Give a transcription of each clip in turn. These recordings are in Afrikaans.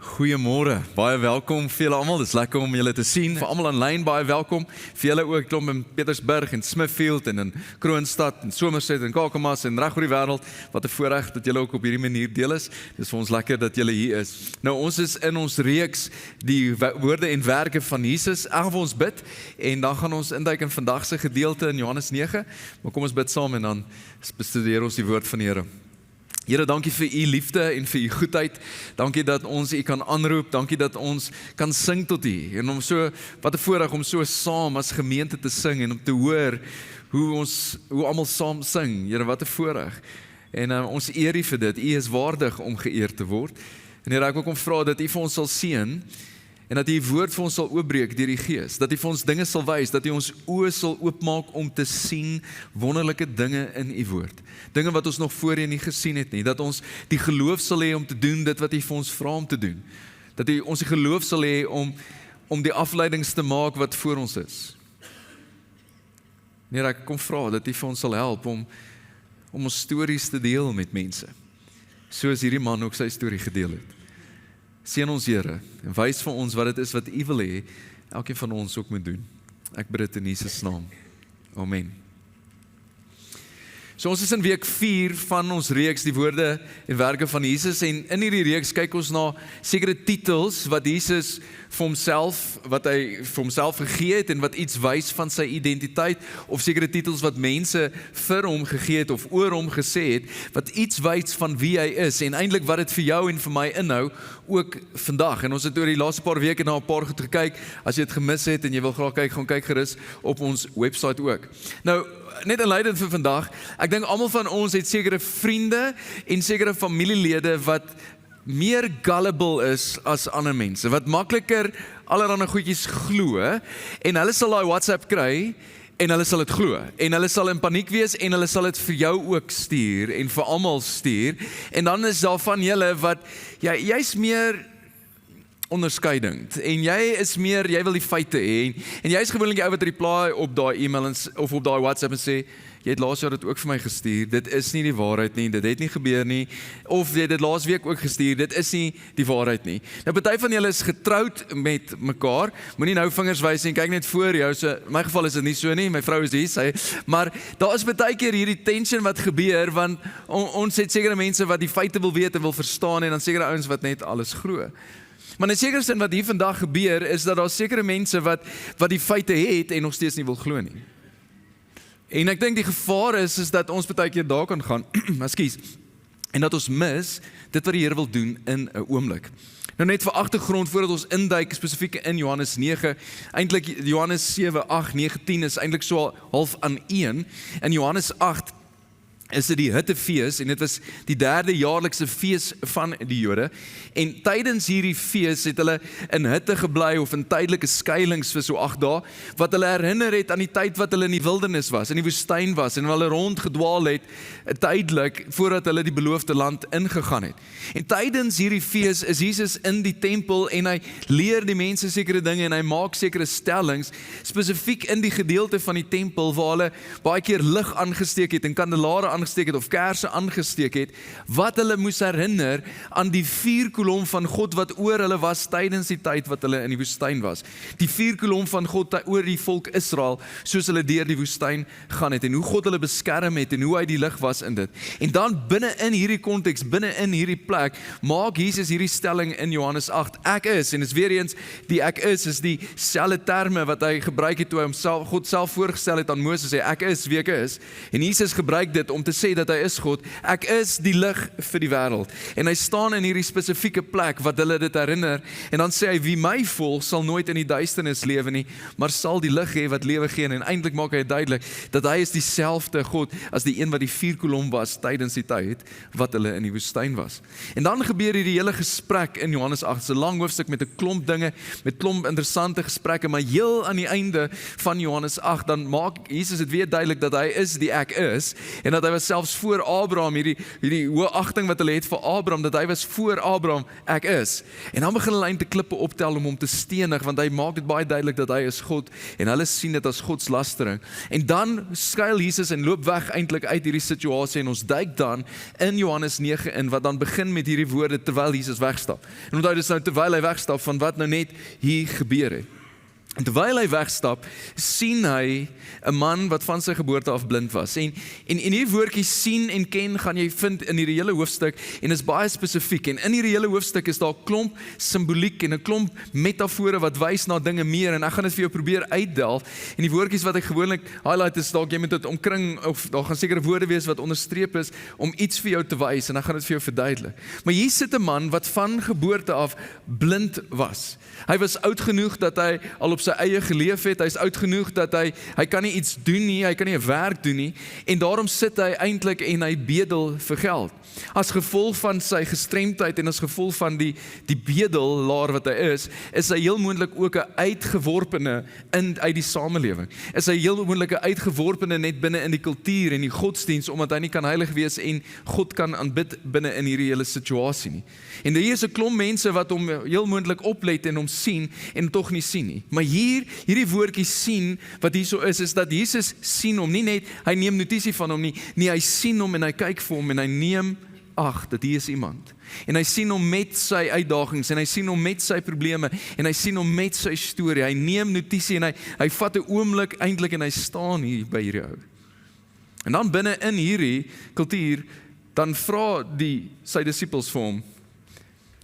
Goeiemôre, baie welkom vir julle almal. Dit is lekker om julle te sien. Vir almal aanlyn baie welkom. Vir julle ook klomp in Pietersburg en Smithfield en in Kroonstad en Somerset en Kakamas en reg oor die wêreld. Wat 'n voorreg dat julle ook op hierdie manier deel is. Dis vir ons lekker dat julle hier is. Nou ons is in ons reeks die woorde en werke van Jesus. Ek gaan ons bid en dan gaan ons induik in vandag se gedeelte in Johannes 9. Maar kom ons bid saam en dan bestudeer ons die woord van die Here. Here, dankie vir u liefde en vir u goedheid. Dankie dat ons u kan aanroep. Dankie dat ons kan sing tot u. En om so, wat 'n voorreg om so saam as gemeente te sing en om te hoor hoe almal saam sing. Here, wat 'n voorreg. En ons eer u vir dit. U is waardig om geëer te word. En Here, ek wil kom vra dat u vir ons sal seën en dat u woord vir ons sal oopbreek deur die Gees. Dat u vir ons dinge sal wys, dat u ons oë sal oopmaak om te sien wonderlike dinge in u woord. Dinge wat ons nog voorheen nie gesien het nie. Dat ons die geloof sal hê om te doen dit wat u vir ons vra om te doen. Dat u ons die geloof sal hê om die afleidings te maak wat voor ons is. Here, ek kom vra dat u vir ons sal help om ons stories te deel met mense. Soos hierdie man ook sy storie gedeel het. Seën ons Here en wys vir ons wat dit is wat u wil hê elkeen van ons ook moet doen. Ek bid dit in Jesus naam. Amen. So ons is in week 4 van ons reeks die woorde en werke van Jesus en in hierdie reeks kyk ons na sekere titels wat Jesus vir homself gegee het en wat iets wys van sy identiteit of sekere titels wat mense vir hom gegee het of oor hom gesê het wat iets wys van wie hy is en eintlik wat dit vir jou en vir my inhou ook vandag. En ons het oor die laaste paar weke na 'n paar goed gekyk. As jy dit gemis het en jy wil graag kyk, gaan kyk gerus op ons webwerf ook. Nou net inleidend vir vandag, ek dink almal van ons het sekere vriende en sekere familielede wat meer gullible is as ander mense, wat makliker allerlei goedjies glo en hulle sal daai WhatsApp kry en hulle sal dit glo en hulle sal in paniek wees en hulle sal dit vir jou ook stuur en vir almal stuur en dan is daar van julle wat jy's meer onderskeidend en jy wil die feite hê en jy is gewoonlik die ou wat reply op daai e-mail of op daai WhatsApp en sê jy het laas jaar dit ook vir my gestuur, dit is nie die waarheid nie, dit het nie gebeur nie, of jy het dit laas week ook gestuur, dit is nie die waarheid nie. Nou party van julle is getroud met mekaar, moenie nou vingers wys en kyk net voor jou, so in my geval is dit nie so nie, my vrou is hier, maar daar is baie keer hierdie tension wat gebeur, want ons het sekere mense wat die feite wil weet en wil verstaan en dan sekere ouens wat net alles glo. Maar in sekere sin wat hier vandag gebeur, is dat daar sekere mense wat die feite het en nog steeds nie wil glo nie. En ek dink die gevaar is dat ons baie keer daar kan gaan, ekskuus, en dat ons mis dit wat die Here wil doen in 'n oomblik. Nou net vir agtergrond voordat ons induik spesifiek in Johannes 9, eintlik Johannes 7, 8, 9, 10 is eintlik so half aan 1. In Johannes 8 is dit die Hittefees en dit was die 3de jaarlikse fees van die Jode en tydens hierdie fees het hulle in hitte gebly of in tydelike skuilings vir so 8 dae wat hulle herinner het aan die tyd wat hulle in die wildernis was, in die woestyn was en hulle rondgedwaal het tydelik voordat hulle die beloofde land ingegaan het. En tydens hierdie fees is Jesus in die tempel en hy leer die mense sekere dinge en hy maak sekere stellings spesifiek in die gedeelte van die tempel waar hulle baie keer lig aangesteek het en kandelare aangesteek het of kersse aangesteek het, wat hulle moes herinner aan die vuurkolom van God wat oor hulle was tydens die tyd wat hulle in die woestyn was. Die vuurkolom van God oor die volk Israel, soos hulle deur die woestyn gaan het en hoe God hulle beskerm het en hoe hy die lig was in dit. En dan binne in hierdie konteks, binne in hierdie plek, maak Jesus hierdie stelling in Johannes 8. Ek is, en is weer eens, die ek is die selfde terme wat hy gebruik het toe hy homself, God self voorgestel het aan Moses, sê ek is wie ek is. En Jesus gebruik dit om te sê dat hy is God, ek is die lig vir die wêreld. En hy staan in hierdie spesifieke plek wat hulle dit herinner, en dan sê hy, wie my volg sal nooit in die duisternis lewe nie, maar sal die lig hê wat lewe gee, en eintlik maak hy duidelik, dat hy is dieselfde God, as die een wat die vuurkolom was, tydens die tyd, wat hulle in die woestyn was. En dan gebeur hierdie hele gesprek in Johannes 8, 'n lang hoofstuk met 'n klomp dinge, met klomp interessante gesprekke, maar heel aan die einde van Johannes 8, dan maak Jesus dit weer duidelik, dat hy is die ek is, en dat hy was selfs voor Abraham, hierdie hoë agting wat hulle het vir Abraham, dat hy was voor Abraham, ek is. En dan begin hulle eintlik klippe optel om hom te stenig, want hy maak dit baie duidelik dat hy is God, en hulle sien dit as godslastering. En dan skuil Jesus en loop weg eintlik uit hierdie situasie, en ons duik dan in Johannes 9 in, wat dan begin met hierdie woorde terwyl Jesus wegstap. En onthou, dis nou terwyl hy wegstap van wat nou net hier gebeur het. En terwyl hy wegstap, sien hy 'n man wat van sy geboorte af blind was. En hierdie woordjie sien en ken gaan jy vind in hierdie hele hoofstuk, en is baie spesifiek. En in hierdie hele hoofstuk is daar 'n klomp simboliek en 'n klomp metafore wat wys na dinge meer, en ek gaan dit vir jou probeer uitdelf. En die woordjies wat ek gewoonlik highlight is dalk jy moet dit omkring, of daar gaan sekere woorde wees wat onderstreep is om iets vir jou te wys, en ek gaan dit vir jou verduidelik. Maar hier sit 'n man wat van geboorte af blind was. Hy was oud genoeg dat hy al op sy eie geleef het, hy is oud genoeg dat hy kan nie iets doen nie, hy kan nie 'n werk doen nie, en daarom sit hy eintlik en hy bedel vir geld. As gevolg van sy gestremdheid en as gevolg van die bedelaar wat hy is hy heel moontlik ook 'n uitgeworpene uit die samelewing. Is hy heel moontlik 'n uitgeworpene net binne in die kultuur en die godsdiens, omdat hy nie kan heilig wees en God kan aanbid binne in hierdie hele situasie nie. En hier is 'n klomp mense wat hom heel moontlik oplet en hom sien en tog nie sien nie. Maar hierdie woordjie sien, wat hier so is dat Jesus sien hom, nie net, hy neem notisie van hom nie, hy sien hom en hy kyk vir hom en hy neem ag, dat hier is iemand. En hy sien hom met sy uitdagings, en hy sien hom met sy probleme, en hy sien hom met sy storie. Hy neem notisie en hy vat 'n oomblik eintlik en hy staan hier by hierdie ou. En dan binne in hierdie kultuur, dan vra sy disippels vir hom,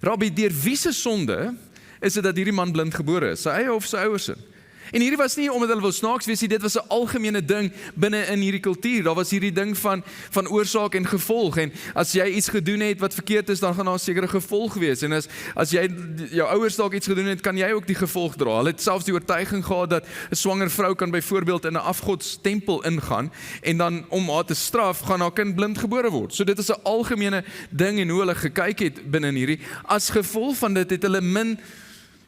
Rabbi, deur wie se sonde is dit dat hierdie man blind gebore is? Sy eie of sy ouers se? En hierdie was nie omdat hulle wil snaaks wees nie, dit was 'n algemene ding binne in hierdie kultuur. Daar was hierdie ding van oorsaak en gevolg, en as jy iets gedoen het wat verkeerd is, dan gaan daar 'n sekere gevolg wees, en as jy jou ouers dalk iets gedoen het, kan jy ook die gevolg dra. Hulle het selfs die oortuiging gehad dat 'n swanger vrou kan byvoorbeeld in 'n afgodstempel ingaan, en dan om haar te straf, gaan haar kind blind gebore word. So dit is 'n algemene ding en hoe hulle gekyk het binne in hierdie. As gevolg van dit het hulle min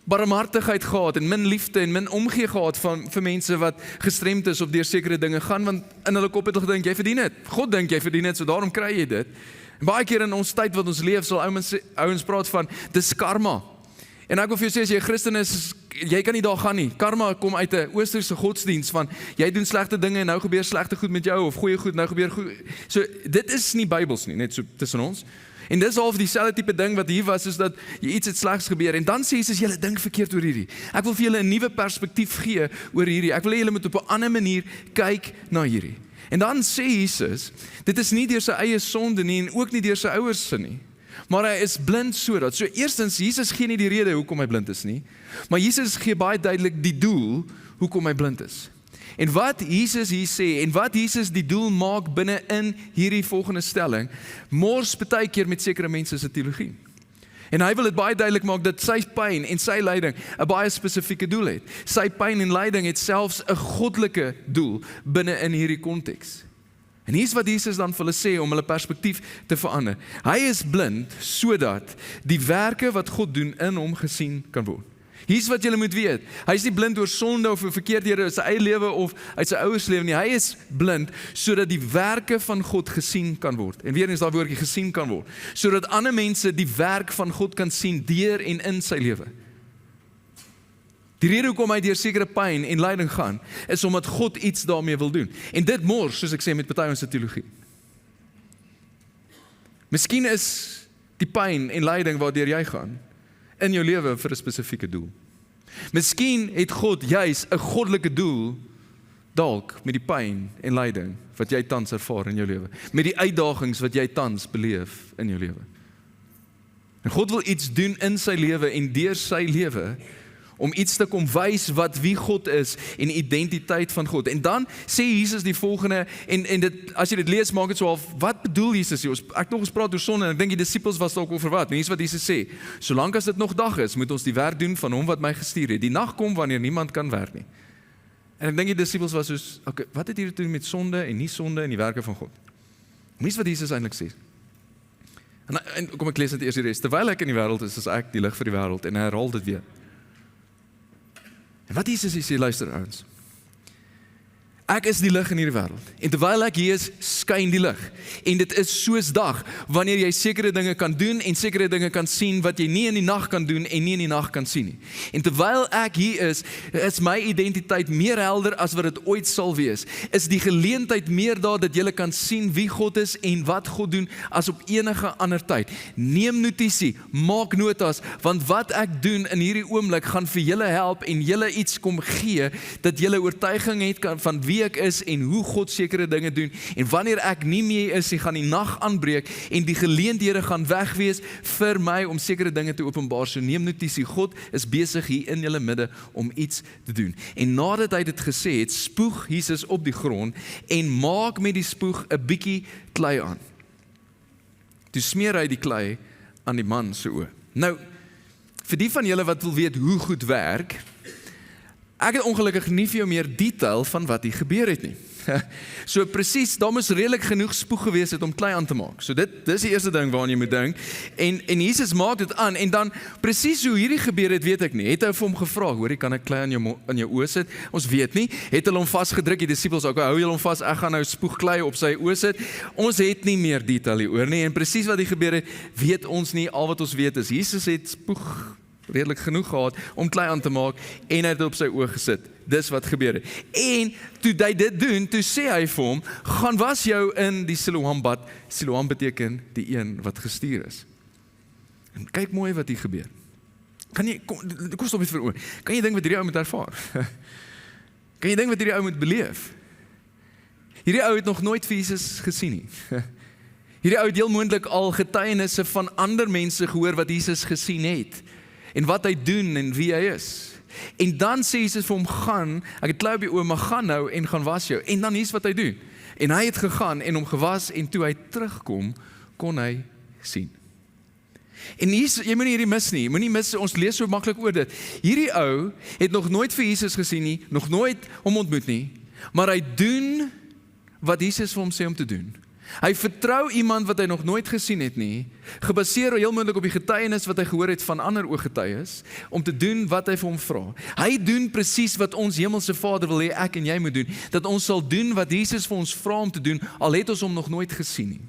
barmhartigheid gehad en min liefde en min omgee gehad vir mense wat gestremd is of deur sekere dinge gaan, want in hulle kop het hulle gedink, jy verdien dit. God dink jy verdien dit, so daarom kry jy dit. En baie keer in ons tyd wat ons leef, sal ouens praat van, dis karma. En ek wil vir jou sê, as jy 'n Christen is, jy kan nie daar gaan nie. Karma kom uit 'n Oosterse godsdiens van, jy doen slegte dinge en nou gebeur slegte goed met jou, of goeie goed, nou gebeur goed. So, dit is nie Bybels nie, net so tussen ons. En dis half dieselfde tipe ding wat hier was, is dat iets het slegs gebeur, en dan sê Jesus, julle dink verkeerd oor hierdie. Ek wil vir julle 'n nuwe perspektief gee oor hierdie. Ek wil hê julle moet op 'n ander manier kyk na hierdie. En dan sê Jesus, dit is nie deur sy eie sonde nie, en ook nie deur sy ouers se nie. Maar hy is blind sodat. So eerstens, Jesus gee nie die rede hoekom hy blind is nie, maar Jesus gee baie duidelik die doel hoekom hy blind is. En wat Jesus hier sê, en wat Jesus die doel maak binne in hierdie volgende stelling, mors baie keer met sekere mense se teologie. En hy wil dit baie duidelik maak dat sy pyn en sy lyding 'n baie spesifieke doel het. Sy pyn en lyding het selfs 'n goddelike doel binne in hierdie konteks. En hier's wat Jesus dan vir hulle sê om hulle perspektief te verander. Hy is blind sodat die werke wat God doen in hom gesien kan word. Hier's wat julle moet weet. Hy is nie blind oor sonde of verkeerdhede uit sy eie lewe of uit sy ouers lewe nie. Hy is blind sodat die werke van God gesien kan word. En weer eens daai woordjie gesien kan word. Sodat ander mense die werk van God kan sien deur en in sy lewe. Die rede hoekom hy deur sekere pyn en lyding gaan, is omdat God iets daarmee wil doen. En dit mors, soos ek sê, met party ons teologie. Miskien is die pyn en lyding waardeur jy gaan in jou lewe vir 'n spesifieke doel. Miskien het God juis 'n goddelike doel dalk met die pyn en lyding wat jy tans ervaar in jou lewe, met die uitdagings wat jy tans beleef in jou lewe. En God wil iets doen in sy lewe en deur sy lewe om iets te kom wys wat wie God is en die identiteit van God. En dan sê Jesus die volgende, en dit, as jy dit lees, maak dit so half, wat bedoel Jesus hier? Ek nog eens praat oor sonde, en ek dink die disippels was dalk oor wat, en hier's wat Jesus sê, solank as dit nog dag is, moet ons die werk doen van hom wat my gestuur het. Die nag kom wanneer niemand kan werk nie. En ek dink die disippels was soos, okay, wat het hier te doen met sonde en nie sonde en die werke van God? En hier's wat Jesus eintlik sê. En kom ek lees dit eers die res. Terwyl ek in die wêreld is ek die lig vir die wêreld, en hy herhaal dit weer. En wat Jesus sê, luister ouens. Ek is die lig in hierdie wêreld. En terwyl ek hier is, skyn die lig. En dit is soos dag, wanneer jy sekere dinge kan doen en sekere dinge kan sien wat jy nie in die nag kan doen en nie in die nag kan sien nie. En terwyl ek hier is my identiteit meer helder as wat dit ooit sal wees. Is die geleentheid meer daar dat jy kan sien wie God is en wat God doen as op enige ander tyd. Neem notisie, maak notas, want wat ek doen in hierdie oomblik gaan vir julle help en julle iets kom gee, dat julle oortuiging het van wie ek is en hoe God sekere dinge doen. En wanneer ek nie meer is, gaan die nag aanbreek en die geleenthede gaan wegwees vir my om sekere dinge te openbaar. So neem notisie, God is besig hier in julle midde om iets te doen. En nadat hy dit gesê het, spoeg Jesus op die grond en maak met die spoeg 'n bietjie klei aan. Toe smeer hy die klei aan die man se oë. Nou, vir die van julle wat wil weet hoe goed werk, ek het ongelukkig nie vir jou meer detail van wat hier gebeur het nie. So presies, daar moes redelik genoeg spoeg gewees het om klei aan te maak. So dis die eerste ding waaraan jy moet dink. En Jesus maak dit aan, en dan presies hoe hierdie gebeur het, weet ek nie. Het hy vir hom gevra, hoorie, kan ek klei aan jou oë sit? Ons weet nie. Het hulle hom vasgedruk, die disippels ook, hou julle hom vas, ek gaan nou spoeg klei op sy oë sit. Ons het nie meer detail hieroor nie, en presies wat hier gebeur het, weet ons nie. Al wat ons weet is, Jesus het spoeg redelik genoeg gehad om klei aan te maak en hy het op sy oë gesit. Dis wat gebeur het. En toe hy dit doen, toe sê hy vir hom, gaan was jou in die Siloam bad. Siloam beteken die een wat gestuur is. En kyk mooi wat hier gebeur. Kom stop net vir oor. Kan jy dink wat hierdie ou moet ervaar? Kan jy dink wat hierdie ou moet beleef? Hierdie ou het nog nooit vir Jesus gesien nie. Hierdie ou het heel moontlik al getuienisse van ander mense gehoor wat Jesus gesien het. En wat hy doen en wie hy is. En dan sê Jesus vir hom, gaan, ek het klei op die oë, maar gaan nou en gaan was jou. En dan hier's wat hy doen. En hy het gegaan en hom gewas en toe hy terugkom, kon hy sien. En jy moet nie hierdie mis nie, moenie mis, ons lees so maklik oor dit. Hierdie ou het nog nooit vir Jesus gesien nie, nog nooit hom ontmoet nie, maar hy doen wat Jesus vir hom sê om te doen. Hy vertrou iemand wat hy nog nooit gesien het nie, gebaseer heel moontlik op die getuienis wat hy gehoor het van ander ooggetuies, om te doen wat hy vir hom vra. Hy doen presies wat ons hemelse Vader wil hê ek en jy moet doen, dat ons sal doen wat Jesus vir ons vra om te doen, al het ons hom nog nooit gesien nie.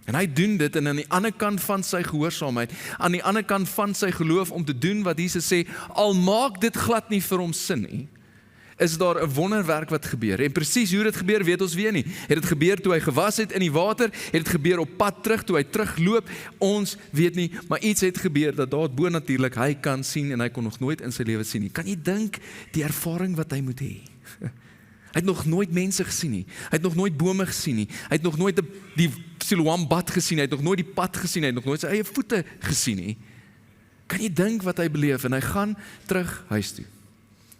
En hy doen dit, en aan die ander kant van sy gehoorsaamheid, aan die ander kant van sy geloof om te doen wat Jesus sê, al maak dit glad nie vir hom sin nie, is daar 'n wonderwerk wat gebeur. En presies hoe dit gebeur, weet ons weer nie. Het dit gebeur toe hy gewas het in die water? Het dit gebeur op pad terug, toe hy terugloop? Ons weet nie, maar iets het gebeur, dat daar bonatuurlik hy kan sien, en hy kon nog nooit in sy lewe sien nie. Kan jy dink, die ervaring wat hy moet hê? Hy het nog nooit mense gesien nie. Hy het nog nooit bome gesien nie. Hy het nog nooit die Siloam bad gesien, hy het nog nooit die pad gesien, hy het nog nooit sy eie voete gesien nie. Kan jy dink wat hy beleef? En hy gaan terug huis toe.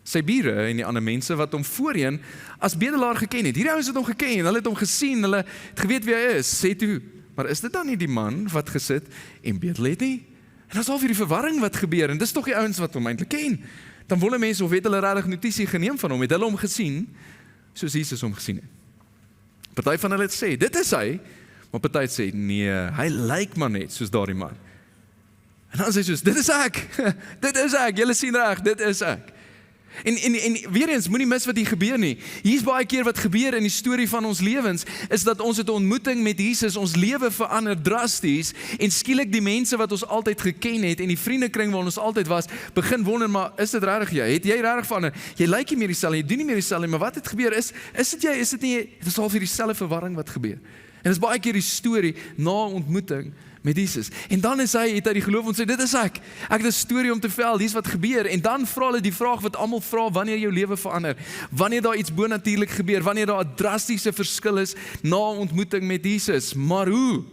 Sy bure en die ander mense wat hom voorheen as bedelaar geken het. Hierdie ouens het hom geken, hulle het hom gesien, hulle het geweet wie hy is. Sê toe, maar is dit dan nie die man wat gesit en bedel het nie? En dan is al vir die verwarring wat gebeur, en dis tog die ouens wat hom eintlik ken. Dan wonder mense of het hulle regtig notisie geneem van hom, het hulle hom gesien, soos Jesus hom gesien het. Party van hulle het sê, dit is hy, maar party het sê, nee, hy lyk maar net soos daardie man. En dan sê hy soos, dit is ek, dit is ek, julle sien reg, dit is ek. En weer eens, moenie mis wat hier gebeur nie. Hier's baie keer wat gebeur in die storie van ons lewens, is dat ons het 'n ontmoeting met Jesus, ons lewe verander drasties, en skielik die mense wat ons altyd geken het, en die vriendekring waar ons altyd was, begin wonder, maar is dit regtig jy? Het jy regtig verander? Jy lyk nie meer dieselfde, jy doen nie meer dieselfde, maar wat het gebeur? Is dit jy? Is dit nie? Dit is al vir dieselfde verwarring wat gebeur. En dit is baie keer die storie na ontmoeting met Jesus. En dan het hy die geloof en sê, dit is ek. Ek het 'n storie om te vertel, dis wat gebeur. En dan vra hulle die vraag wat almal vra wanneer jou lewe verander. Wanneer daar iets bonatuurlik gebeur, wanneer daar 'n drastiese verskil is na ontmoeting met Jesus. Maar hoe?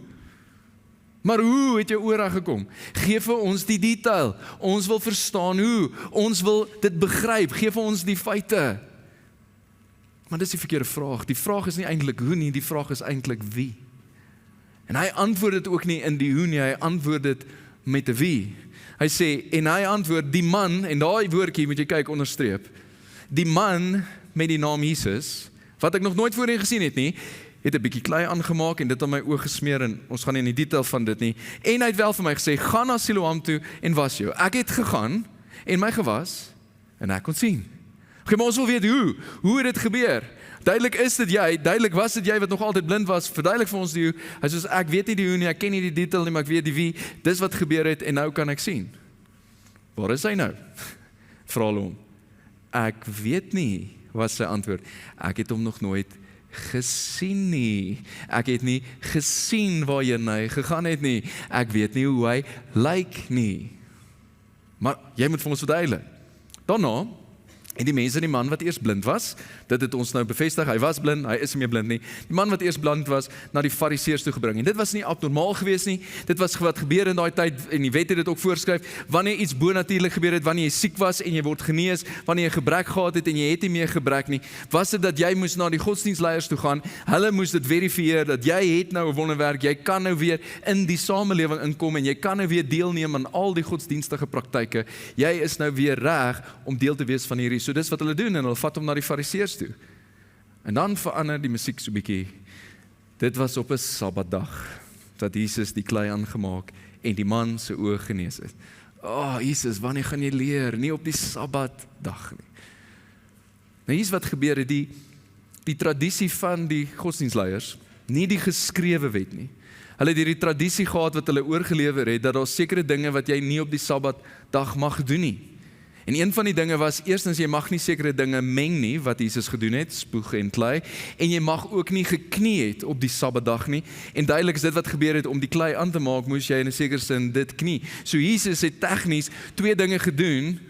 Maar hoe het jou oor reg gekom? Geef vir ons die detail. Ons wil verstaan hoe. Ons wil dit begryp. Geef vir ons die feite. Maar dis die verkeerde vraag. Die vraag is nie eintlik hoe nie, die vraag is eintlik wie. En hy antwoord dit ook nie in die hoe nie, hy antwoord dit met 'n wie. Hy sê, en hy antwoord, die man, en daai woordjie moet jy kyk onderstreep, die man met die naam Jesus, wat ek nog nooit voorheen gesien het nie, het 'n bietjie klei aangemaak en dit aan my oë gesmeer, en ons gaan nie in die detail van dit nie, en hy het wel vir my gesê, gaan na Siloam toe en was jou. Ek het gegaan en my gewas, en ek kon sien. Okay, maar ons wil weet hoe het dit gebeur? Duidelik is dit jy, duidelik was dit jy wat nog altyd blind was, verduidelik vir ons die hoe. Hy sê, ek weet nie die hoe nie, ek ken nie die detail nie, maar ek weet die wie, dis wat gebeur het en nou kan ek sien. Waar is hy nou? Vra hulle hom. Ek weet nie, was sy antwoord. Ek het hom nog nooit gesien nie. Ek het nie gesien waarheen hy gegaan het nie. Ek weet nie hoe hy lyk nie. Maar jy moet vir ons verduidelik. Daarna, en die mense, die man wat eers blind was, dit het ons nou bevestig, hy was blind, hy is nie meer blind nie. Die man wat eers blind was, na die fariseërs toe gebring. En dit was nie abnormaal geweest nie, dit was wat gebeur in daai tyd, en die wet het dit ook voorskryf, wanneer iets bonatuurlik gebeur het, wanneer jy siek was en jy word genees, wanneer jy gebrek gehad het en jy het nie meer gebrek nie, was dit dat jy moes na die godsdienstleiers toe gaan, hulle moes dit verifieer, dat jy het nou 'n wonderwerk, jy kan nou weer in die samelewing inkom, en jy kan nou weer deelneem aan al die godsdienstige praktyke, jy is nou weer reg om deel te wees van hierdie. So dis wat hulle doen, en hulle vat hom na die fariseërs toe. En dan verander die musiek so bietjie. Dit was op 'n Sabbatdag, dat Jesus die klei aangemaak, en die man se oë genees het. Jesus, wanneer gaan jy leer? Nie op die Sabbatdag nie. Nou hier's wat gebeur het, die tradisie van die godsdienstleiers, nie die geskrewe wet nie. Hulle het hierdie tradisie gehad wat hulle oorgelewer het, dat daar sekere dinge wat jy nie op die Sabbatdag mag doen nie. En een van die dinge was, eerstens, jy mag nie sekere dinge meng nie, wat Jesus gedoen het, spoeg en klei, en jy mag ook nie geknie het op die Sabbatdag nie, en duidelik is dit wat gebeur het, om die klei aan te maak, moes jy in 'n sekere sin dit knie. So Jesus het tegnies 2 dinge gedoen,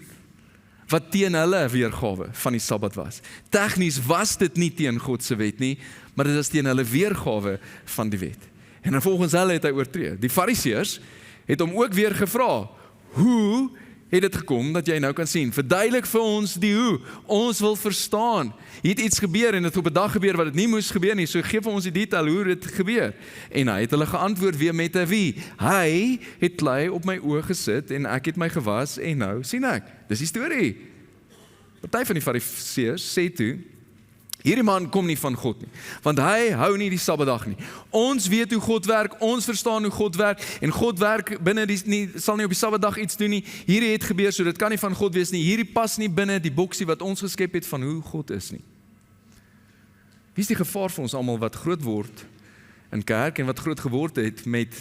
wat teen hulle weergawe van die Sabbat was. Tegnies was dit nie teen God se wet nie, maar dit is teen hulle weergawe van die wet. En dan volgens hulle het hy oortree. Die fariseërs het hom ook weer gevra, hoe het dit gekom dat jy nou kan sien? Verduidelik vir ons die hoe. Ons wil verstaan. Hier het iets gebeur en het op 'n dag gebeur wat dit nie moes gebeur nie. So gee vir ons die detail hoe dit gebeur. En hy het hulle geantwoord weer met 'n wie. Hy het klei op my oë gesit en ek het my gewas en nou sien ek. Dis die storie. Party van die fariseërs sê toe, hierdie man kom nie van God nie, want hy hou nie die Sabbatdag nie. Ons weet hoe God werk, ons verstaan hoe God werk, en God werk binne sal nie op die Sabbatdag iets doen nie. Hierdie het gebeur, so dit kan nie van God wees nie. Hierdie pas nie binne die boksie wat ons geskep het van hoe God is nie. Wie is die gevaar vir ons almal wat groot word in kerk en wat groot geword het met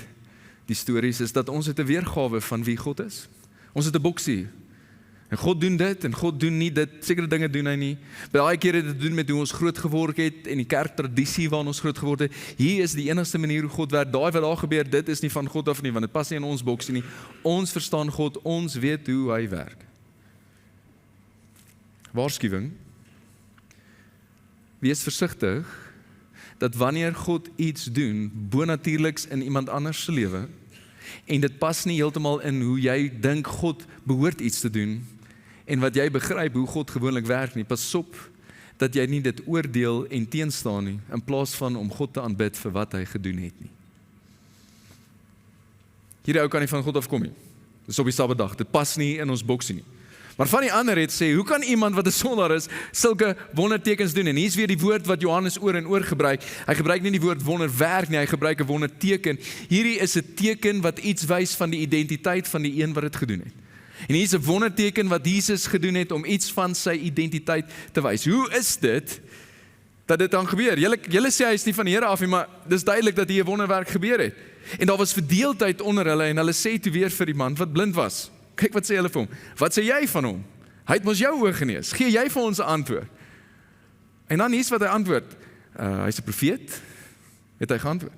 die stories, is dat ons het 'n weergawe van wie God is. Ons het 'n boksie. En God doen dit, en God doen nie dit, sekere dinge doen hy nie. Baie keer het dit doen met hoe ons groot geword het, en die kerktradisie waarin ons groot geword het. Hier is die enigste manier hoe God werk. Daai wat daar gebeur, dit is nie van God af nie, want dit pas nie in ons boksie nie. Ons verstaan God, ons weet hoe hy werk. Waarskuwing. Wees versigtig, dat wanneer God iets doen, bonatuurliks in iemand anders se lewe, en dit pas nie heeltemal in hoe jy dink God behoort iets te doen, en wat jy begryp hoe God gewoonlik werk nie, pas op, dat jy nie dit oordeel en teenstaan nie, in plaas van om God te aanbid vir wat hy gedoen het nie. Hierdie ou kan nie van God afkom nie. Dis op die Sabbatdag, dit pas nie in ons boksie nie. Maar van die ander het sê, hoe kan iemand wat 'n sondaar is, sulke wondertekens doen? En hier's weer die woord wat Johannes oor en oor gebruik. Hy gebruik nie die woord wonderwerk nie, hy gebruik 'n wonderteken. Hierdie is 'n teken wat iets wys van die identiteit van die een wat dit gedoen het. En hier's 'n wonderteken wat Jesus gedoen het om iets van sy identiteit te wys. Hoe is dit dat dit dan gebeur? Julle sê hy is nie van die Here af nie, maar dis duidelik dat hier 'n wonderwerk gebeur het. En daar was verdeeldheid onder hulle, en hulle sê toe weer vir die man wat blind was. Kyk wat sê hulle vir hom. Wat sê jy van hom? Hy het mos jou oë genees. Gee jy vir ons 'n antwoord? En dan hier's wat hy antwoord. Hy's 'n profeet, het hy geantwoord.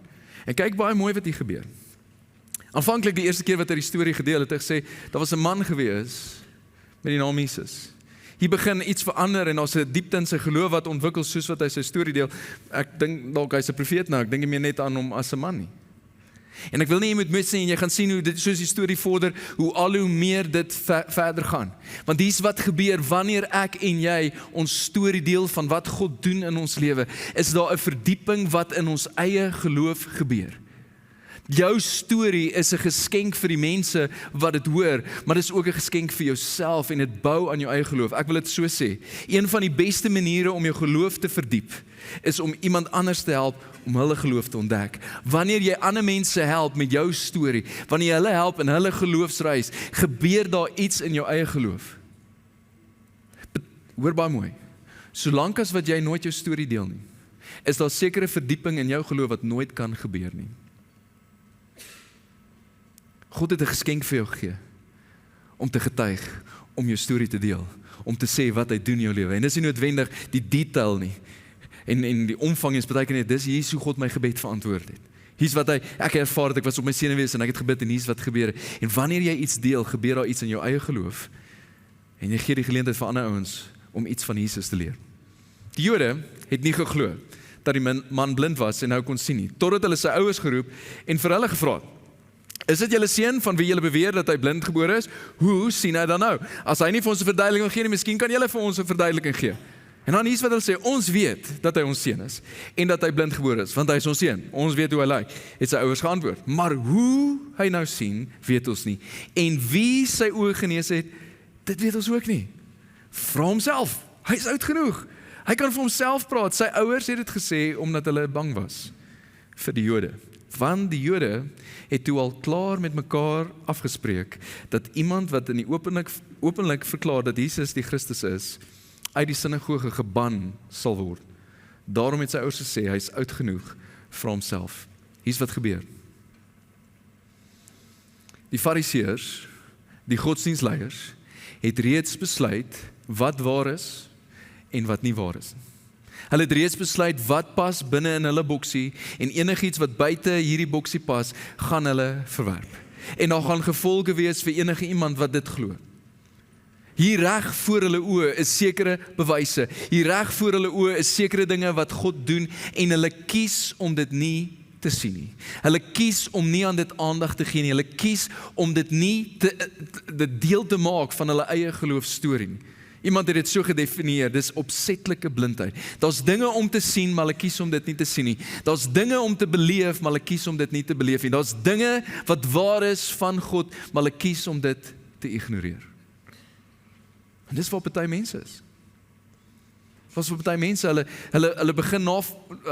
En kyk baie mooi wat hier gebeur. Aanvanklik die eerste keer wat hy die storie gedeel het, hy gesê, daar was 'n man gewees met die naam Jesus. Hier begin iets verander en daar's 'n diepte in sy geloof wat ontwikkel soos wat hy sy storie deel. Ek dink dalk hy's 'n profeet nou, ek dink nie meer net aan hom as 'n man nie. En ek wil nie jy moet mis nie, en jy gaan sien hoe dit soos die storie vorder, hoe al hoe meer dit verder gaan. Want dis wat gebeur wanneer ek en jy ons storie deel van wat God doen in ons lewe, is daar 'n verdieping wat in ons eie geloof gebeur. Jou storie is 'n geskenk vir die mense wat dit hoor, maar dit is ook 'n geskenk vir jouself en dit bou aan jou eie geloof. Ek wil dit so sê. Een van die beste maniere om jou geloof te verdiep, is om iemand anders te help om hulle geloof te ontdek. Wanneer jy ander mense help met jou storie, wanneer jy hulle help in hulle geloofsreis, gebeur daar iets in jou eie geloof. hoor baie mooi, solank as wat jy nooit jou storie deel nie, is daar sekere verdieping in jou geloof wat nooit kan gebeur nie. God het 'n geskenk vir jou gegee, om te getuig, om jou storie te deel, om te sê wat hy doen in jou lewe. En dis nie noodwendig die detail nie, en die omvang is baie keer net, dis hier hoe God my gebed verantwoord het. Hier's wat ek ervaar het, ek was op my senuwees en ek het gebid en hier's wat gebeur het. En wanneer jy iets deel, gebeur daar iets in jou eie geloof, en jy gee die geleentheid vir ander ouens, om iets van Jesus te leer. Die Jode het nie geglo, dat die man blind was en nou kon sien nie, totdat hulle sy ouers geroep, en vir hulle gevra, is dit julle seun van wie julle beweer dat hy blind gebore is? Hoe sien hy dan nou? As hy nie vir ons 'n verduideliking gee nie, miskien kan julle vir ons 'n verduideliking gee. En dan hier's wat hulle sê, ons weet dat hy ons seun is, en dat hy blind gebore is, want hy is ons seun. Ons weet hoe hy lyk, het sy ouers geantwoord. Maar hoe hy nou sien, weet ons nie. En wie sy oë genees het, dit weet ons ook nie. Vra homself, hy is oud genoeg. Hy kan vir homself praat. Sy ouers het dit gesê, omdat hulle bang was vir die Jode. Want die Jode het toe al klaar met mekaar afgespreek, dat iemand wat in die openlik verklaar dat Jesus die Christus is, uit die sinagoge geban sal word. Daarom het sy ouers gesê, hy is oud genoeg vir homself. Hier's wat gebeur. Die Fariseërs, die godsdienstleiers, het reeds besluit wat waar is en wat nie waar is. Hulle het reeds besluit wat pas binne in hulle boksie, en enigiets wat buite hierdie boksie pas, gaan hulle verwerp. En daar gaan gevolge wees vir enige iemand wat dit glo. Hier reg voor hulle oë is sekere bewyse. Hier reg voor hulle oë is sekere dinge wat God doen, en hulle kies om dit nie te sien nie. Hulle kies om nie aan dit aandag te gee nie. Hulle kies om dit nie dit deel te maak van hulle eie geloofstorie nie. Iemand het dit so gedefinieer, dis opsetlike blindheid. Daar's dinge om te sien, maar hulle kies om dit nie te sien nie. Daar's dinge om te beleef, maar hulle kies om dit nie te beleef nie. Daar's dinge wat waar is van God, maar hulle kies om dit te ignoreer. En dis waar party mense is. Was vir party mense, hulle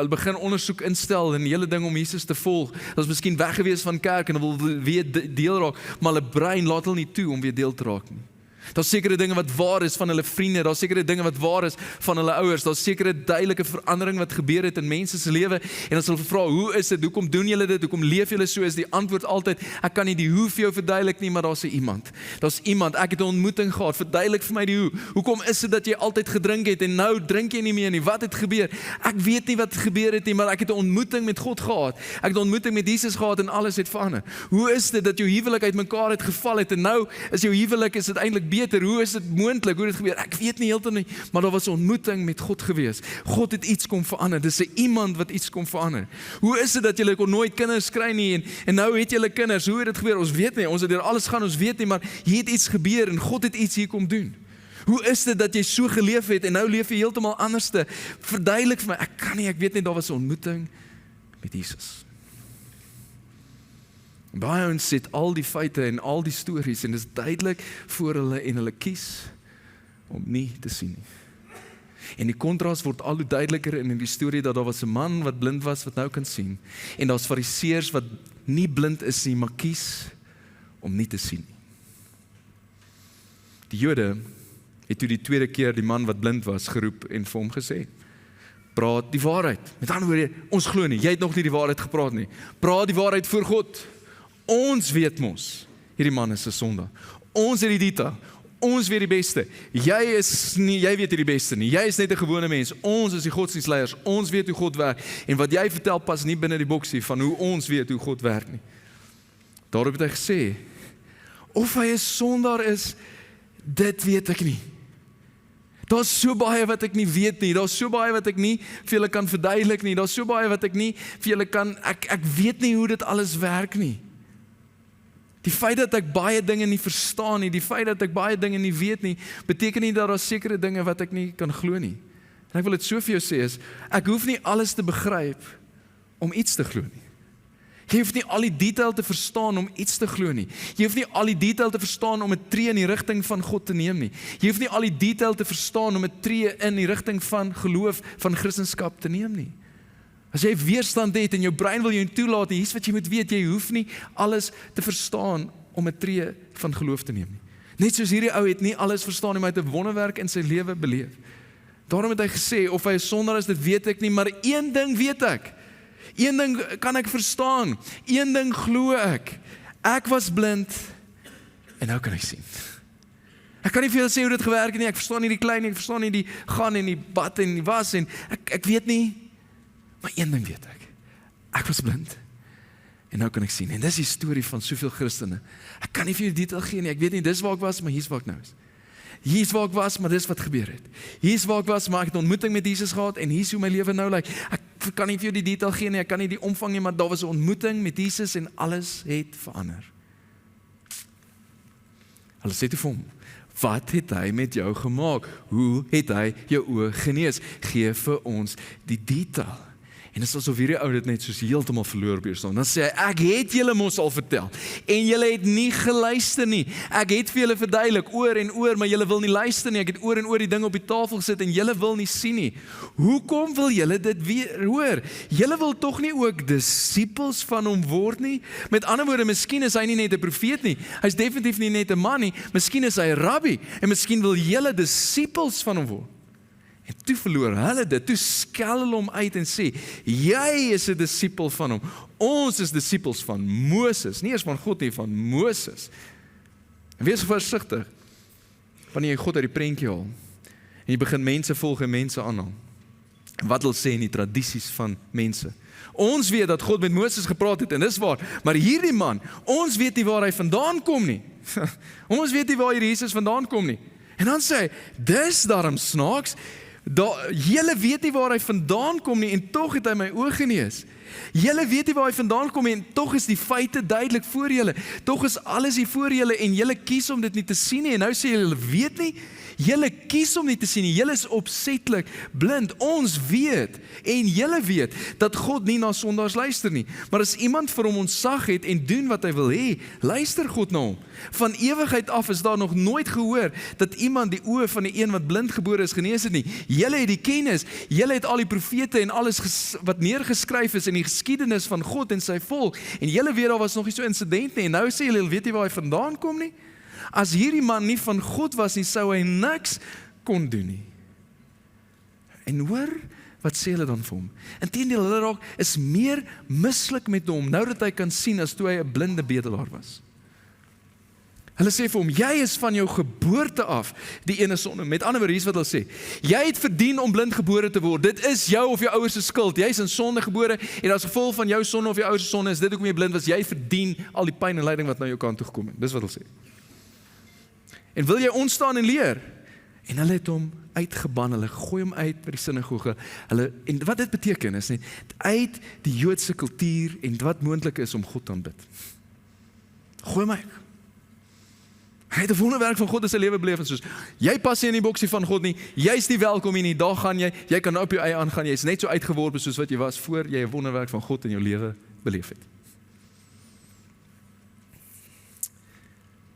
begin ondersoek instel en hele ding om Jesus te volg. Hulle is miskien weg gewees van kerk en hulle wil weer deel raak, maar hulle brein laat hulle nie toe om weer deel te raak nie. Daar's sekere dinge wat waar is van hulle vriende, daar's sekere dinge wat waar is van hulle ouers, daar's sekere duidelike verandering wat gebeur het in mense se lewe, en as hulle vra, hoe is dit, hoekom doen julle dit, hoekom leef julle so, is die antwoord altyd, ek kan nie die hoe vir jou verduidelik nie, maar daar's iemand, ek het 'n ontmoeting gehad, verduidelik vir my die hoe, hoekom is dit dat jy altyd gedrink het, en nou drink jy nie meer nie, wat het gebeur, ek weet nie wat gebeur het nie, maar ek het 'n ontmoeting met God gehad, ek het 'n ontmoeting met Jesus gehad, en alles het verander. Hoe is dit dat jou huwelik uitmekaar het geval het, en nou is jou huwelik, is dit eintlik beter, hoe is dit moontlik, hoe het gebeur, ek weet nie heeltemal nie, maar daar was 'n ontmoeting met God gewees, God het iets kom verander, dis 'n iemand wat iets kom verander. Hoe is dit dat julle kon nooit kinders kry nie, en nou het julle kinders, hoe het dit gebeur, ons weet nie, ons het deur alles gaan, ons weet nie, maar hier het iets gebeur, en God het iets hier kom doen. Hoe is dit dat jy so geleef het, en nou leef jy heeltemal anderste, verduidelik vir my, ek kan nie, ek weet nie, daar was 'n ontmoeting met Jesus. Baie ons sit al die feite en al die stories, en dit is duidelik voor hulle, en hulle kies om nie te sien nie. En die kontras word al hoe duideliker in die storie, dat daar was 'n man wat blind was, wat nou kan sien, en daar's fariseërs wat nie blind is nie, maar kies om nie te sien nie. Die Jode het toe die tweede keer die man wat blind was geroep en vir hom gesê, praat die waarheid. Met ander woorde, ons glo nie, jy het nog nie die waarheid gepraat nie. Praat die waarheid voor God. Ons weet mos, hierdie man is 'n sondaar. Ons het die detail, ons weet die beste. Jy weet nie die beste nie. Jy is net 'n gewone mens. Ons is die godsdienstleiers. Ons weet hoe God werk. En wat jy vertel pas nie binne die boksie van hoe ons weet hoe God werk nie. Daarop het hy gesê, of hy 'n sondaar is, dit weet ek nie. Daar's so baie wat ek nie weet nie, daar's so baie wat ek nie vir julle kan verduidelik nie, daar's so baie wat ek nie vir julle kan, ek weet nie hoe dit alles werk nie. Die feit dat ek baie dinge nie verstaan nie, die feit dat ek baie dinge nie weet nie, beteken nie dat daar sekere dinge wat ek nie kan glo nie. En ek wil dit so vir jou sê is, ek hoef nie alles te begryp om iets te glo nie. Jy hoef nie al die detail te verstaan om iets te glo nie. Jy hoef nie al die detail te verstaan om 'n tree in die rigting van God te neem nie. Jy hoef nie al die detail te verstaan om 'n tree in die rigting van geloof, van Christendom te neem nie. As jy weerstand het en jou brein wil jou toelaat, hier's wat jy moet weet, jy hoef nie alles te verstaan om 'n tree van geloof te neem nie. Net soos hierdie ou het nie alles verstaan nie, maar hy het 'n wonderwerk in sy lewe beleef. Daarom het hy gesê, of hy 'n sondaar is, dit weet ek nie, maar een ding weet ek. Een ding kan ek verstaan. Een ding glo ek. Ek was blind en nou kan ek sien. Ek kan nie vir julle sê hoe dit gewerk het nie. Ek verstaan nie die klein nie, ek verstaan nie die gaan en die bad en die was en ek weet nie. Maar een ding weet ek. Ek was blind en nou kan ek sien. En dis die storie van soveel Christene. Ek kan nie vir julle detail gee nie. Ek weet nie dis waar ek was, maar hier's waar ek nou is. Hier's waar ek was, maar dis wat gebeur het. Hier's waar ek was, maar ek het 'n ontmoeting met Jesus gehad en hier's hoe my lewe nou lyk. Ek kan nie vir jou die detail gee nie, ek kan nie die omvang nie, maar daar was 'n ontmoeting met Jesus en alles het verander. Hulle sê toe vir hom, wat het hy met jou gemaak? Hoe het hy jou oë genees? Gee vir ons die detail. En dit is asof hierdie ou dit net soos heeltemal verloor op hier staan. Dan sê hy, ek het julle mos al vertel en julle het nie geluister nie. Ek het vir julle verduidelik oor en oor, maar julle wil nie luister nie. Ek het oor en oor die ding op die tafel gesit en julle wil nie sien nie. Hoekom wil julle dit weer hoor? Julle wil tog nie ook disippels van hom word nie? Met ander woorde, miskien is hy nie net 'n profeet nie. Hy's definitief nie net 'n man nie. Miskien is hy 'n rabbi en miskien wil julle disippels van hom word. En toe verloor hulle dit, toe skel hulle hom uit en sê, jy is 'n disipel van hom, ons is disippels van Moses, nie eers van God nie, van Moses. En wees versigtig, wanneer jy God uit die prentjie haal, en jy begin mense volg en mense aanhaal, wat wil sê in die tradisies van mense. Ons weet dat God met Moses gepraat het, en dis waar, maar hierdie man, ons weet nie waar hy vandaan kom nie. Ons weet nie waar hierdie Jesus vandaan kom nie. En dan sê hy, dis daarom snaaks, julle weet nie waar hy vandaan kom nie, en tog het hy my oë genees. Julle weet nie waar hy vandaan kom nie, en tog is die feite duidelik voor julle. Tog is alles hier voor julle, en julle kies om dit nie te sien nie, en nou sê julle weet nie, julle kies om nie te sien nie, julle is opsetlik blind. Ons weet, en julle weet, dat God nie na sondaars luister nie. Maar as iemand vir hom ontzag het en doen wat hy wil hê, luister God na hom. Van ewigheid af is daar nog nooit gehoor dat iemand die oë van die een wat blind gebore is genees het nie. Julle het die kennis, julle het al die profete en alles wat neergeskryf is in die geskiedenis van God en sy volk, en julle weet daar was nog nie so insident nie, en nou sê julle weet nie waar hy vandaan kom nie. As hierdie man nie van God was nie, sou hy niks kon doen nie. En hoor, wat sê hulle dan vir hom? Inteendeel, hulle raak is meer mislik met hom, nou dat hy kan sien, as toe hy 'n blinde bedelaar was. Hulle sê vir hom, jy is van jou geboorte af die ene sonde. Met ander woorde, hier is wat hulle sê. Jy het verdien om blind gebore te word. Dit is jou of jou ouers se skuld. Jy is in sonde gebore en as gevolg van jou sonde of jou ouers se sonde is dit hoekom jy blind was. Jy verdien al die pyn en lyding wat na jou kant toe gekom het. Dis wat hulle sê. En wil jy ontstaan en leer? En hulle het hom uitgeban, hulle gooi hom uit by die sinagoge. En wat dit beteken is net uit die Joodse kultuur en wat moontlik is om God te aanbid. Gooi hom uit. Hy het 'n wonderwerk van God in sy lewe beleef en soos, jy pas nie in die boksie van God nie, jy's nie welkom hier nie, daar gaan jy kan nou op jou eie aangaan, jy's net so uitgeworpe soos wat jy was voor jy 'n wonderwerk van God in jou lewe beleef het.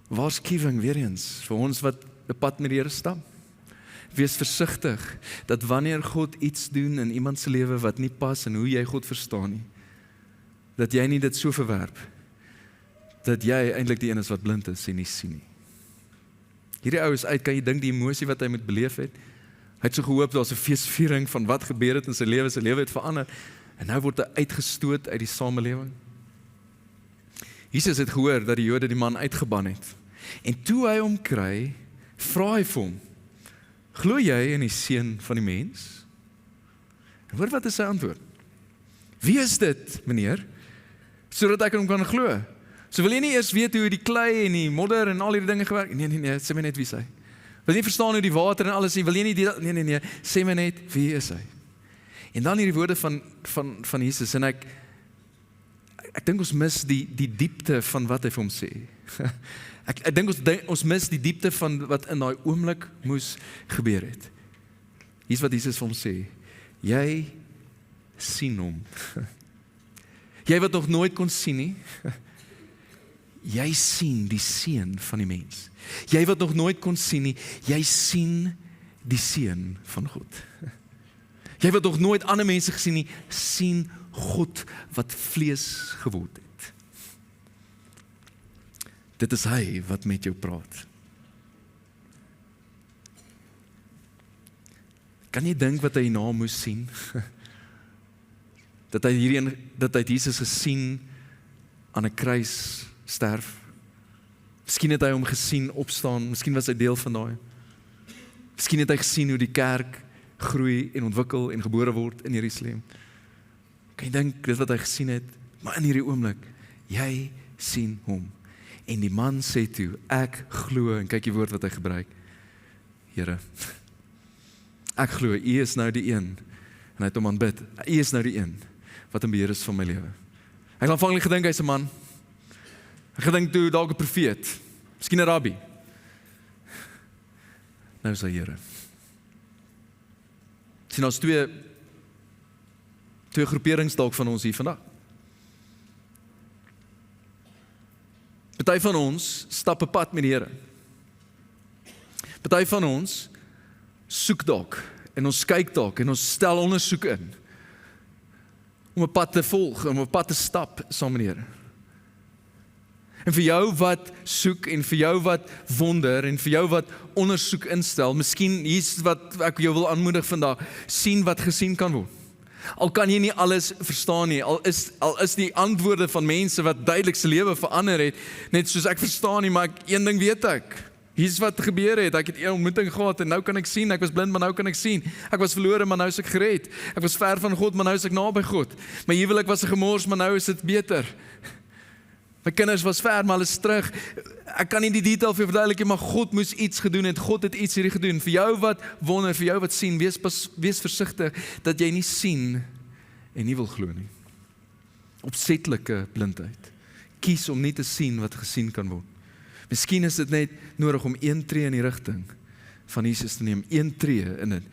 Waarskuwing weer eens, vir ons wat 'n pad met die Here stap. Wees versigtig, dat wanneer God iets doen in iemand se lewe wat nie pas in hoe jy God verstaan nie, dat jy nie dit so verwerp, dat jy eintlik die een is wat blind is en nie sien nie. Hierdie ou is uit, kan jy dink die emosie wat hy moet beleef het? Hy het so gehoop, daar's 'n feesviering van wat gebeur het in sy lewe het verander, en nou word hy uitgestoot uit die samelewing. Jesus het gehoor dat die Jode die man uitgeban het, en toe hy hom kry, vra hy vir hom, glo jy in die seun van die mens? En hoor wat is sy antwoord? Wie is dit, meneer? Sodat ek hom kan glo. So wil jy nie eers weet hoe die klei en die modder en al die dinge gewerk? Nee, sê my net wie is hy. Wil jy nie verstaan hoe die water en alles nie? Wil jy nie nee, sê my net wie is hy? En dan hierdie woorde van Jesus, en ek dink ons mis die diepte van wat hy vir hom sê. Ek dink ons mis die diepte van wat in daai oomblik moes gebeur het. Hier's wat Jesus vir hom sê, jy sien hom. Jy wat nog nooit kon sien nie, jy sien die seun van die mens. Jy wat nog nooit kon sien nie, jy sien die seun van God. Jy wat nog nooit ander mense gesien nie, sien God wat vlees geword het. Dit is hy wat met jou praat. Kan jy dink wat hy hierna moes sien? dat hy Jesus gesien aan 'n kruis sterf. Miskien het hy hom gesien opstaan, miskien was hy deel van daai. Miskien het hy gesien hoe die kerk groei en ontwikkel en gebore word in Jerusalem. Kan jy dink dit wat hy gesien het? Maar in hierdie oomblik, jy sien hom. En die man sê toe, ek glo, en kyk die woord wat hy gebruik. Here, ek glo, U is nou die een, en hy het hom aanbid, U is nou die een, wat in beheer is van my lewe. Ek het aanvanklik gedink, hy is 'n man. Ek het gedink toe, dalk 'n profeet, miskien 'n rabbi. Nou is hy Here. Sien, ons twee groeperings dalk van ons hier vandag. Party van ons stap 'n pad met die Here. Party van ons soek dalk en ons kyk dalk en ons stel ondersoek in om 'n pad te volg, om 'n pad te stap saam met die Here. En vir jou wat soek en vir jou wat wonder en vir jou wat ondersoek instel, miskien hier's wat ek jou wil aanmoedig vandag, sien wat gesien kan word. Al kan jy nie alles verstaan nie, al is die antwoorde van mense wat duidelik se lewe verander het, net soos ek verstaan nie, maar een ding weet ek. Hier's wat gebeur het, ek het 'n ontmoeting gehad en nou kan ek sien, ek was blind, maar nou kan ek sien. Ek was verlore, maar nou is ek gered. Ek was ver van God, maar nou is ek naby God. My huwelik was 'n gemors, maar nou is dit beter. My kinders was ver, maar hulle is terug. Ek kan nie die detail vir jou verduidelik nie, maar God moes iets gedoen het. God het iets hierdie gedoen. Vir jou wat wonder, vir jou wat sien, wees versigtig dat jy nie sien en nie wil glo nie. Opsetlike blindheid. Kies om nie te sien wat gesien kan word. Miskien is dit net nodig om een tree in die rigting van Jesus te neem. Een tree in dit.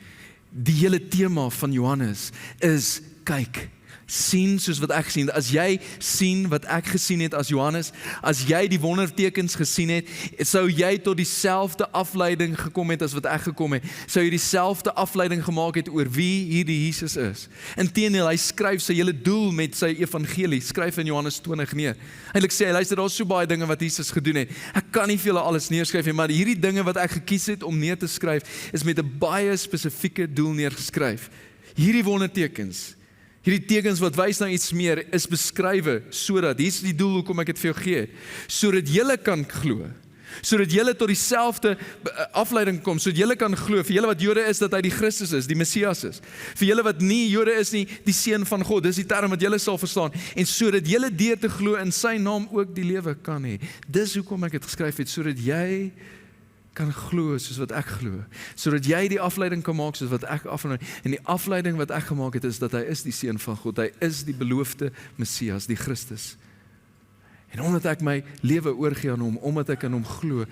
Die hele tema van Johannes is, kyk, sien soos wat ek gesien het. As jy sien wat ek gesien het as Johannes, as jy die wondertekens gesien het, sou jy tot dieselfde afleiding gekom het as wat ek gekom het. Sou jy dieselfde afleiding gemaak het oor wie hierdie Jesus is. Inteendeel, hy skryf sy hele doel met sy evangelie, skryf in Johannes 20 neer. Eintlik sê hy, luister, daar is so baie dinge wat Jesus gedoen het. Ek kan nie vir julle alles neerskryf nie, maar hierdie dinge wat ek gekies het om neer te skryf, is met 'n baie spesifieke doel neergeskryf. Hierdie wondertekens, hierdie tekens wat wys na iets meer, is beskrywe sodat, hier is die doel hoekom ek dit vir jou gee, sodat julle kan glo, sodat julle tot dieselfde afleiding kom, sodat julle kan glo, vir julle wat Jode is, dat hy die Christus is, die Messias is, vir julle wat nie Jode is nie, die Seun van God, dis die term wat julle sal verstaan, en sodat julle deur te glo in sy naam ook die lewe kan hê. Dis hoekom ek dit geskryf het, sodat jy kan glo soos wat ek glo, sodat jy die afleiding kan maak soos wat ek afleiding, en die afleiding wat ek gemaak het is dat hy is die Seun van God, hy is die beloofde Messias, die Christus. En omdat ek my lewe oorgee aan hom, omdat ek in hom glo,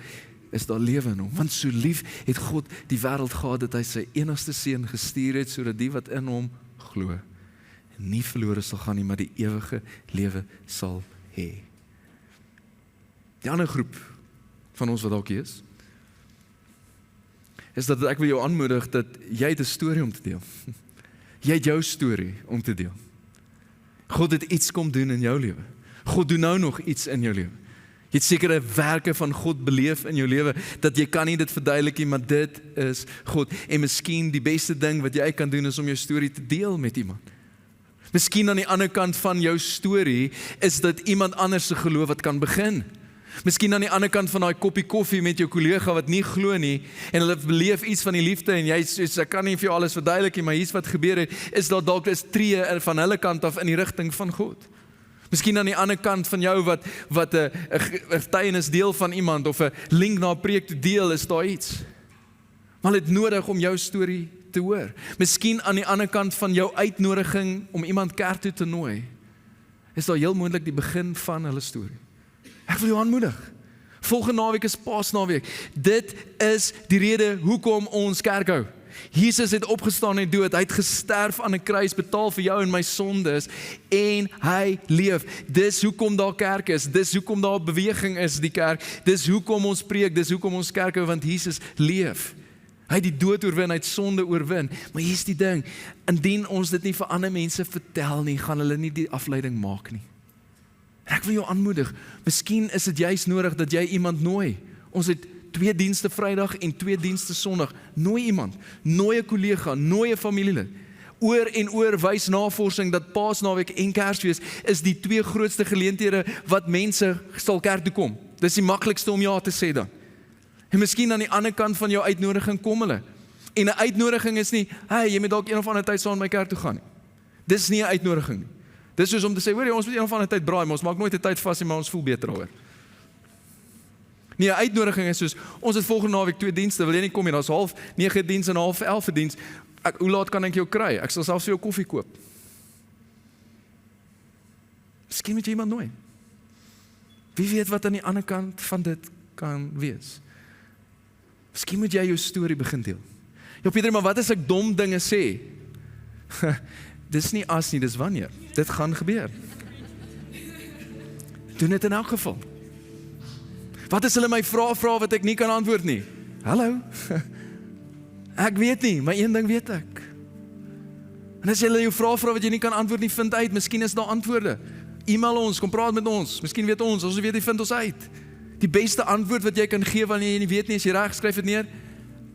is daar lewe in hom, want so lief het God die wêreld gehad dat hy sy enigste Seun gestuur het, sodat die wat in hom glo, nie verlore sal gaan nie, maar die ewige lewe sal hê. Die ander groep van ons wat dalk hier is dat ek wil jou aanmoedig dat jy het 'n storie om te deel. Jy het jou storie om te deel. God het iets kom doen in jou lewe. God doen nou nog iets in jou lewe. Jy het sekere werke van God beleef in jou lewe, dat jy kan nie dit verduidelik nie, maar dit is God. En miskien die beste ding wat jy kan doen is om jou storie te deel met iemand. Miskien aan die ander kant van jou storie is dat iemand anders se geloof wat kan begin. Miskien aan die ander kant van daai koppie koffie met jou kollega wat nie glo nie en hulle beleef iets van die liefde en jy sê ek kan nie vir jou alles verduidelik nie, maar hier's wat gebeur het, is daar dalk 'n tree van hulle kant af in die rigting van God. Miskien aan die ander kant van jou wat 'n getuienis deel van iemand of 'n link na 'n preek te deel, is daar iets. Maar dit nodig om jou storie te hoor. Miskien aan die ander kant van jou uitnodiging om iemand kerk toe te nooi, is daar heel moontlik die begin van hulle storie. Ek wil jou aanmoedig. Volgende naweek is Paasnaweek. Dit is die rede hoekom ons kerk hou. Jesus het opgestaan uit dood, hy het gesterf aan 'n kruis, betaal vir jou en my sondes, en hy leef. Dis hoekom daar kerk is, dis hoekom daar beweging is, die kerk, dis hoekom ons preek, dis hoekom ons kerk hou, want Jesus leef. Hy het die dood oorwin, hy het sonde oorwin. Maar hier's die ding, indien ons dit nie vir ander mense vertel nie, gaan hulle nie die afleiding maak nie. En ek wil jou aanmoedig, miskien is dit juist nodig dat jy iemand nooi. Ons het 2 dienste Vrydag en 2 dienste Sondag. Nooi iemand, nooi 'n kollega, nooi 'n familielid. Oor en oor wys navorsing dat Paasnaweek en Kersfees is die 2 grootste geleenthede wat mense sal kerk toe kom. Dis die maklikste om ja te sê dan. En miskien aan die ander kant van jou uitnodiging kom hulle. En 'n uitnodiging is nie, hey, jy moet dalk een of ander tyd saam met my kerk toe gaan nie. Dis nie 'n uitnodiging nie. Dis soos om te sê, hoor jy, ons moet een of ander tyd braai, maar ons maak nooit 'n tyd vas nie, maar ons voel beter daaroor. Nee, 'n uitnodiging is soos, ons het volgende naweek 2 dienste, wil jy nie kom nie, daar's 9 diens en 11 diens. Hoe laat kan ek jou kry? Ek sal selfs vir jou koffie koop. Miskien moet jy iemand nooi. Wie weet wat aan die ander kant van dit kan wees. Miskien moet jy jou storie begin deel. Ja, Pieter, maar wat as ek dom dinge sê? Dis nie as nie, dis wanneer. Dit gaan gebeur. Doen dit in elk geval. Wat as hulle my vra wat ek nie kan antwoord nie? Hallo? Ek weet nie, maar een ding weet ek. En as hulle jou vra wat jy nie kan antwoord nie, vind uit, miskien is daar antwoorde. E-mail ons, kom praat met ons, miskien weet ons weet jy, vind ons uit. Die beste antwoord wat jy kan gee wanneer jy nie weet nie, as jy reg skryf dit neer,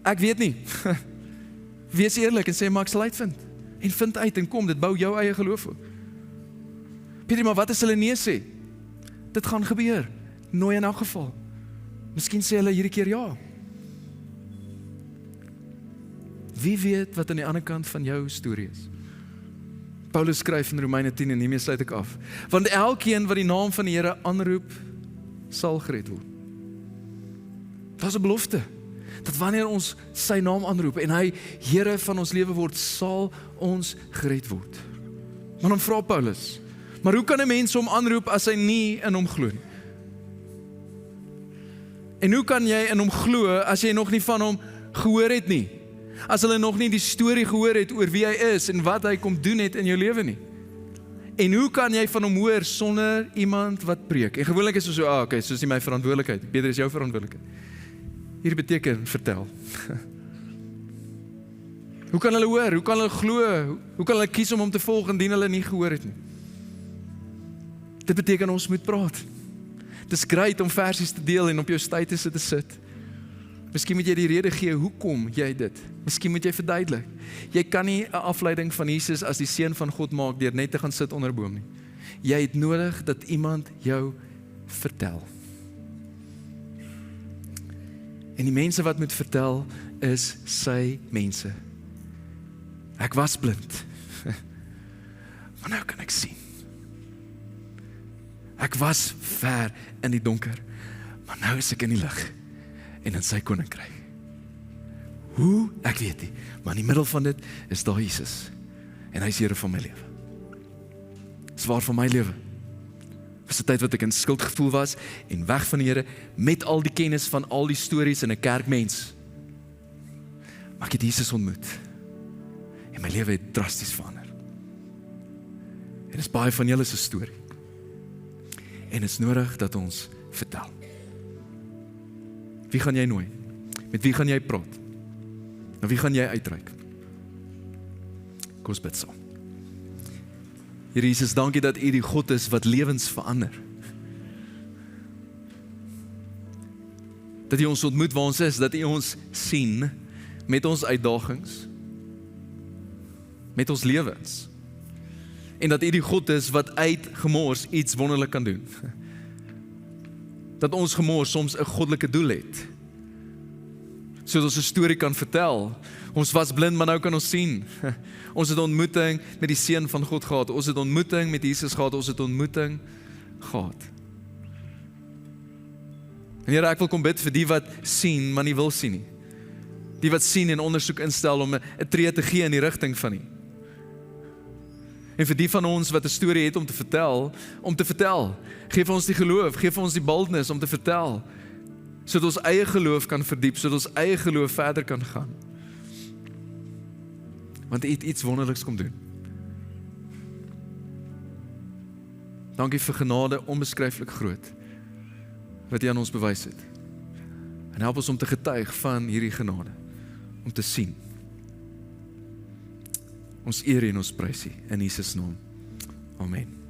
ek weet nie. Wees eerlik en sê, maar ek sal uitvind. En vind uit en kom, dit bou jou eie geloof op. Pieter, maar wat as hulle nee sê? Dit gaan gebeur, nooi in elk geval. Miskien sê hulle hierdie keer ja. Wie weet wat aan die ander kant van jou storie is? Paulus skryf in Romeine 10 en hiermee sluit ek af. Want elkeen wat die naam van die Here aanroep, sal gered word. Dat is 'n belofte. Dat wanneer ons sy naam aanroep en hy Here van ons lewe word, sal ons gered word. Maar dan vra Paulus, maar hoe kan 'n mens hom aanroep as hy nie in hom glo nie? En hoe kan jy in hom glo as jy nog nie van hom gehoor het nie? As hulle nog nie die storie gehoor het oor wie hy is en wat hy kom doen het in jou lewe nie. En hoe kan jy van hom hoor sonder iemand wat preek? En gewoonlik is dit so, okay, soos nie my verantwoordelikheid. Beter is jou verantwoordelikheid. Hier beteken vertel. Hoe kan hulle hoor? Hoe kan hulle glo? Hoe kan hulle kies om hom te volg indien hulle nie gehoor het nie? Dit beteken ons moet praat. Het is great om versies te deel en op jou status te sit. Miskien moet jy die rede gee, hoekom jy dit? Miskien moet jy verduidelik. Jy kan nie 'n afleiding van Jesus as die seun van God maak deur net te gaan sit onder 'n boom nie. Jy het nodig dat iemand jou vertel. En die mense wat moet vertel is sy mense. Ek was blind, maar nou kan ek sien. Ek was ver in die donker, maar nou is ek in die lig en in sy koninkryk. Hoe? Ek weet nie, maar in die middel van dit is daar Jesus en hy is Here van my lewe. Swaar van my lewe. Was 'n tyd wat ek in skuldgevoel was en weg van die Here met al die kennis van al die stories in 'n kerkmens. Maar ek het Jesus ontmoet en my lewe het drasties verander. En dit is baie van julle se storie. En het is nodig dat ons vertel. Wie gaan jy nooi? Met wie gaan jy praat? Na wie gaan jy uitreik? Kom ons bid saam. Here Jesus, dankie dat U die God is wat lewens verander. Dat U ons ontmoet waar ons is, dat U ons sien met ons uitdagings, met ons lewens. En dat U die God is wat uit gemors iets wonderlik kan doen. Dat ons gemors soms 'n goddelike doel het. Sodat ons 'n storie kan vertel. Ons was blind, maar nou kan ons sien. Ons het ontmoeting met die Seun van God gehad. Ons het ontmoeting met Jesus gehad. Ons het ontmoeting gehad. En Here, ek wil kom bid vir die wat sien, maar nie wil sien nie. Die wat sien en ondersoek instel om 'n tree te gee in die rigting van U. En vir die van ons wat 'n storie het om te vertel, geef ons die geloof, geef ons die boldness om te vertel, sodat ons eie geloof kan verdiep, sodat ons eie geloof verder kan gaan. Want U het iets wonderliks kom doen. Dankie vir genade onbeskryflik groot, wat U aan ons bewys het. En help ons om te getuig van hierdie genade, om te sien. Ons eer en ons prys U in Jesus naam. Amen.